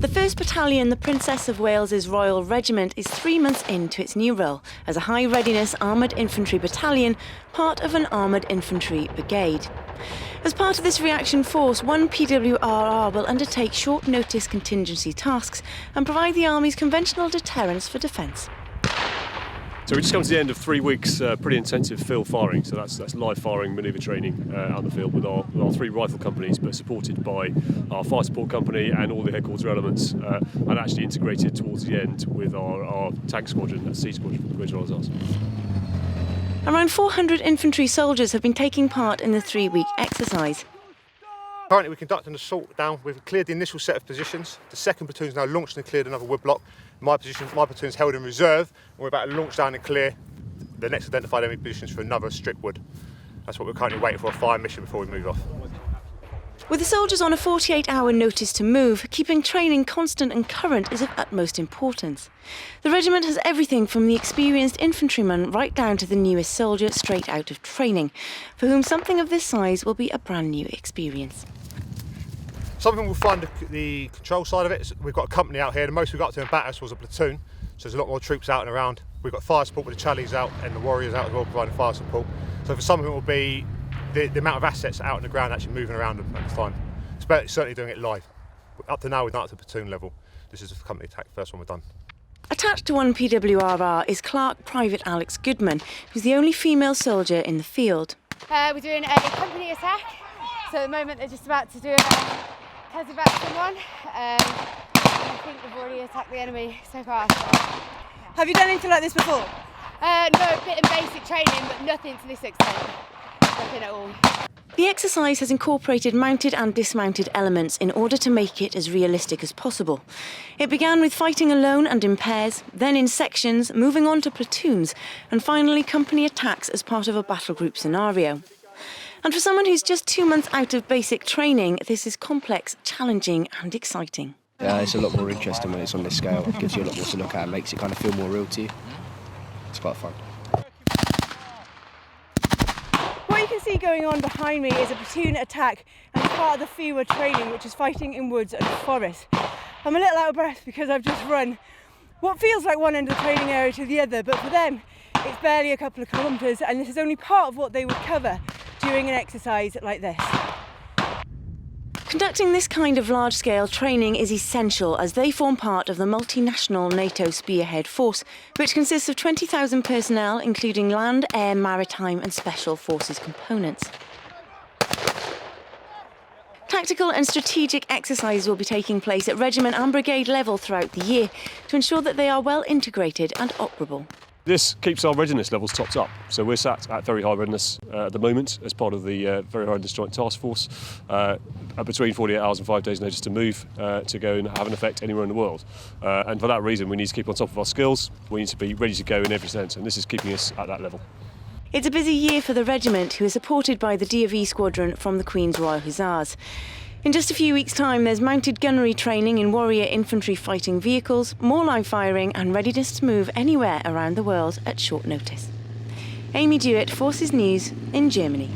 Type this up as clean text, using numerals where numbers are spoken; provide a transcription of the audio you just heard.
The 1st Battalion, the Princess of Wales's Royal Regiment, is 3 months into its new role as a high readiness armoured infantry battalion, part of an armoured infantry brigade. As part of this reaction force, one PWRR will undertake short notice contingency tasks and provide the Army's conventional deterrence for defence. So we just come to the end of 3 weeks pretty intensive field firing, so that's live firing manoeuvre training out in the field with our 3 rifle companies, but supported by our fire support company and all the headquarter elements, and actually integrated towards the end with our tank squadron, that's C squadron, the British Royal Hussars. Around 400 infantry soldiers have been taking part in the 3-week exercise. Currently we're conducting an assault down. We've cleared the initial set of positions. The 2nd platoon's now launched and cleared another woodblock. My platoon's held in reserve, and we're about to launch down and clear the next identified enemy positions for another strip wood. That's what we're currently waiting for, a fire mission before we move off. With the soldiers on a 48-hour notice to move, keeping training constant and current is of utmost importance. The regiment has everything from the experienced infantryman right down to the newest soldier straight out of training, for whom something of this size will be a brand new experience. Something we'll find the control side of it is we've got a company out here. The most we got to in Batters was a platoon, so there's a lot more troops out and around. We've got fire support with the Challies out and the Warriors out as well, providing fire support. So for something it will be the amount of assets out on the ground actually moving around at the time. Certainly doing it live. Up to now we've done it to platoon level. This is the company attack, first one we've done. Attached to one PWRR is Clerk Private Alex Goodman, who's the only female soldier in the field. We're doing a company attack, so at the moment they're just about to do a Kazakhstan one. I think we've already attacked the enemy so far. Have you done anything like this before? No, a bit of basic training, but nothing to this extent. Nothing at all. The exercise has incorporated mounted and dismounted elements in order to make it as realistic as possible. It began with fighting alone and in pairs, then in sections, moving on to platoons, and finally company attacks as part of a battle group scenario. And for someone who's just 2 months out of basic training, this is complex, challenging and exciting. It's a lot more interesting when it's on this scale. It gives you a lot more to look at and makes it kind of feel more real to you. It's quite fun. What you can see going on behind me is a platoon attack and part of the FEWA training, which is fighting in woods and forests. I'm a little out of breath because I've just run what feels like one end of the training area to the other, but for them it's barely a couple of kilometres, and this is only part of what they would cover during an exercise like this. Conducting this kind of large-scale training is essential as they form part of the multinational NATO Spearhead force, which consists of 20,000 personnel, including land, air, maritime and special forces components. Tactical and strategic exercises will be taking place at regiment and brigade level throughout the year to ensure that they are well integrated and operable. This keeps our readiness levels topped up, so we're sat at very high readiness at the moment as part of the Very High Readiness Joint Task Force, between 48 hours and 5 days notice to move to go and have an effect anywhere in the world. And for that reason we need to keep on top of our skills, we need to be ready to go in every sense, and this is keeping us at that level. It's a busy year for the regiment, who is supported by the DofE squadron from the Queen's Royal Hussars. In just a few weeks' time, there's mounted gunnery training in warrior infantry fighting vehicles, more live firing and readiness to move anywhere around the world at short notice. Amy Dewitt, Forces News in Germany.